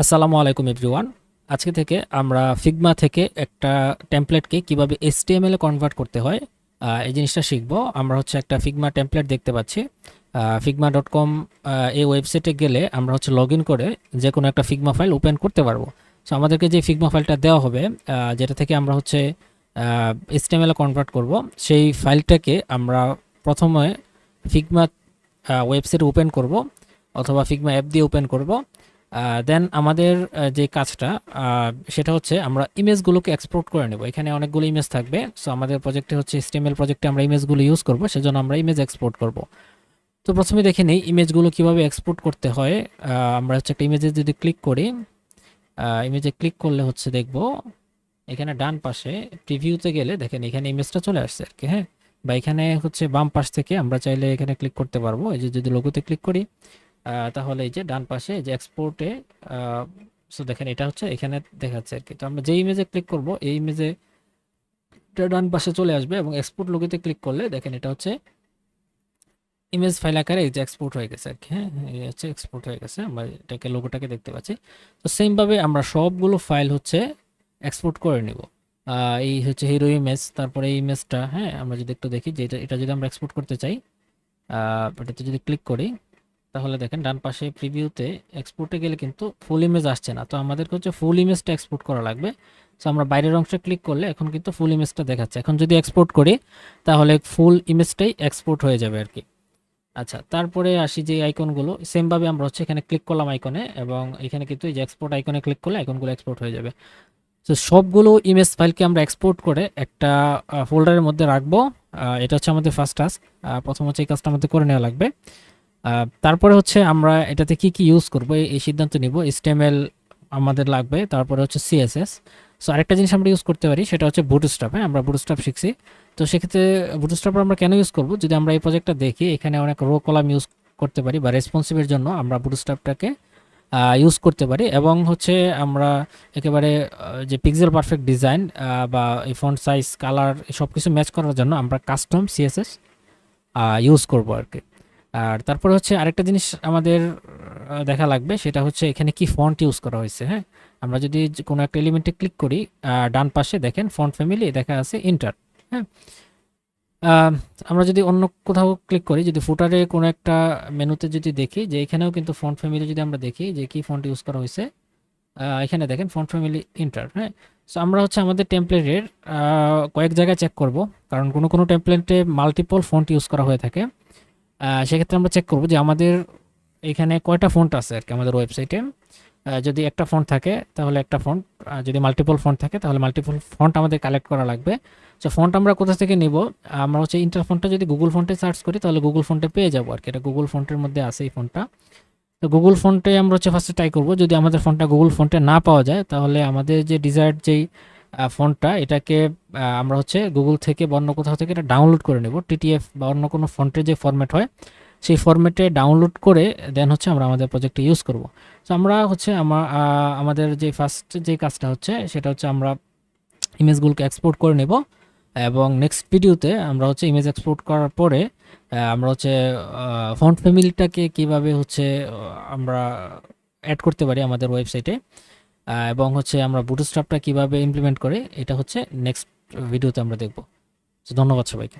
আসসালামু আলাইকুম এভরিওয়ান। আজকে থেকে আমরা ফিগমা থেকে একটা টেমপ্লেটকে কিভাবে এইচটিএমএল এ কনভার্ট করতে হয় এই জিনিসটা শিখব। আমরা একটা ফিগমা টেমপ্লেট দেখতে পাচ্ছি। figma.com এই ওয়েবসাইটে গেলে আমরা লগ ইন করে যে কোনো একটা ফিগমা ফাইল ওপেন করতে পারবো। সো আমাদেরকে যে ফিগমা ফাইলটা দেওয়া হবে, যেটা থেকে আমরা এইচটিএমএল এ কনভার্ট করব, সেই ফাইলটাকে আমরা প্রথমে ফিগমা ওয়েবসাইট ওপেন করব অথবা ফিগমা অ্যাপ দিয়ে ওপেন করব। দেন আমাদের যে কাজটা সেটা আমরা ইমেজগুলোকে এক্সপোর্ট করে নেব। এখানে অনেকগুলো ইমেজ থাকবে। সো আমাদের প্রজেক্টে HTML প্রজেক্টে আমরা ইমেজগুলো ইউজ করব, সেজন্য আমরা ইমেজ এক্সপোর্ট করব। তো প্রথমে দেখে নেই ইমেজগুলো কিভাবে এক্সপোর্ট করতে হয়। আমরা একটা ইমেজে যদি ক্লিক করি, ইমেজে ক্লিক করলে দেখব এখানে ডান পাশে প্রিভিউতে গেলে দেখেন এখানে ইমেজটা চলে আসছে আর কি। হ্যাঁ, বা এখানে বাম পাশ থেকে আমরা চাইলে এখানে ক্লিক করতে পারবো। এই যে যদি লোগোতে ক্লিক করি, তাহলে এই যে ডান পাশে যে এক্সপোর্টে, সো দেখেন এটা এখানে দেখাচ্ছে আর কি। তো আমরা যে ইমেজে ক্লিক করব এই ইমেজে ডান পাশে চলে আসবে এবং এক্সপোর্ট লোগোতে ক্লিক করলে দেখেন এটা ইমেজ ফাইল আকারে এই যে এক্সপোর্ট হয়ে গেছে আর কি। হ্যাঁ, এই এক্সপোর্ট হয়ে গেছে, আমরা এটাকে লোগোটাকে দেখতে পাচ্ছি। তো সেম ভাবে আমরা সবগুলো ফাইল এক্সপোর্ট করে নিব। এই হিরো ইমেজ, তারপরে এই ইমেজটা। হ্যাঁ, আমরা যদি একটু দেখি যে এটা যদি আমরা এক্সপোর্ট করতে চাই, এটাতে যদি ক্লিক করি, তাহলে দেখেন ডান পাশে প্রিভিউতে এক্সপোর্টে গেলে কিন্তু ফুল ইমেজ আসছে না। তো আমাদেরকে ফুল ইমেজটা এক্সপোর্ট করা লাগবে। সো আমরা বাইরের অংশে ক্লিক করলে এখন কিন্তু ফুল ইমেজটা দেখাচ্ছে। এখন যদি এক্সপোর্ট করি তাহলে ফুল ইমেজটাই এক্সপোর্ট হয়ে যাবে আর কি। আচ্ছা, তারপরে আসি যে আইকনগুলো। সেমভাবে আমরা এখানে ক্লিক করলাম আইকনে, এবং এখানে কিন্তু এই যে এক্সপোর্ট আইকনে ক্লিক করলে আইকনগুলো এক্সপোর্ট হয়ে যাবে। তো সবগুলো ইমেজ ফাইলকে আমরা এক্সপোর্ট করে একটা ফোল্ডারের মধ্যে রাখবো। এটা আমাদের ফার্স্ট টাস্ক। প্রথম এই কাজটা আমাদের করে নেওয়া লাগবে। তারপরে আমরা এটাতে কি কি ইউজ করব এই সিদ্ধান্ত নিব। HTML আমাদের লাগবে, তারপরে CSS। সো আরেকটা জিনিস আমরা ইউজ করতে পারি, সেটা বুটস্ট্র্যাপ। হ্যাঁ, আমরা বুটস্ট্র্যাপ শিখছি। তো সেক্ষেত্রে বুটস্ট্র্যাপ আমরা কেন ইউজ করব, যদি আমরা এই প্রজেক্টটা দেখি এখানে অনেক রো কলাম ইউজ করতে পারি, বা রেসপন্সিভের জন্য আমরা বুটস্ট্র্যাপটাকে ইউজ করতে পারি। এবং আমরা একেবারে যে পিক্সেল পারফেক্ট ডিজাইন বা এই ফন্ট সাইজ, কালার, সব কিছু ম্যাচ করার জন্য আমরা কাস্টম CSS ইউজ করব আর কি। আর তারপরে আরেকটা জিনিস আমাদের দেখা লাগবে, সেটা এখানে কি ফন্ট ইউজ করা হয়েছে। হ্যাঁ, আমরা যদি কোনো একটা এলিমেন্টে ক্লিক করি, ডান পাশে দেখেন ফন্ট ফ্যামিলি দেখা আছে ইন্টার। হ্যাঁ, আহ, আমরা যদি অন্য কোথাও ক্লিক করি, যদি ফুটারে কোনো একটা মেনুতে যদি দেখি যে এখানেও কিন্তু ফন্ট ফ্যামিলি, যদি আমরা দেখি যে কি ফন্ট ইউজ করা হয়েছে, এখানে দেখেন ফন্ট ফ্যামিলি ইন্টার। হ্যাঁ, সো আমরা আমাদের টেমপ্লেটের কয়েক জায়গায় চেক করব, কারণ কোনো কোনো টেমপ্লেটে মাল্টিপল ফন্ট ইউজ করা হয়ে থাকে। সেক্ষেত্রে আমরা চেক করব যে আমাদের এখানে কয়টা ফন্ট আছে আর কি আমাদের ওয়েবসাইটে। যদি একটা ফন্ট থাকে তাহলে একটা ফন্ট, যদি মাল্টিপল ফন্ট থাকে তাহলে মাল্টিপল ফন্ট আমাদের কালেক্ট করা লাগবে। সো ফন্ট আমরা কোথা থেকে নিব, আমরা ইন্টার ফন্টটা যদি গুগল ফন্টে সার্চ করি তাহলে গুগল ফন্টে পেয়ে যাবো আর কি। এটা গুগল ফন্টের মধ্যে আছে এই ফন্টটা। তো গুগল ফন্টে আমরা ফার্স্টে ট্রাই করব। যদি আমাদের ফন্টটা গুগল ফন্টে না পাওয়া যায় তাহলে আমাদের যে ডিজায়ার্ড যেই ফন্টটা, এটাকে আমরা গুগল থেকে বা অন্য কোথাও থেকে এটা ডাউনলোড করে নেব। TTF বা অন্য কোনো ফন্টের যে ফরম্যাট হয় সেই ফরম্যাটে ডাউনলোড করে দেন আমরা আমাদের প্রজেক্টে ইউজ করব। তো আমরা আমাদের যে ফার্স্ট যে কাজটা সেটা আমরা ইমেজগুলোকে এক্সপোর্ট করে নেব। এবং নেক্সট ভিডিওতে আমরা ইমেজ এক্সপোর্ট করার পরে আমরা ফন্ট ফ্যামিলিটাকে কিভাবে আমরা অ্যাড করতে পারি আমাদের ওয়েবসাইটে, এবং আমরা বুটস্ট্র্যাপটা কিভাবে ইমপ্লিমেন্ট করে, এটা নেক্সট ভিডিওতে আমরা দেখব। তো ধন্যবাদ সবাইকে।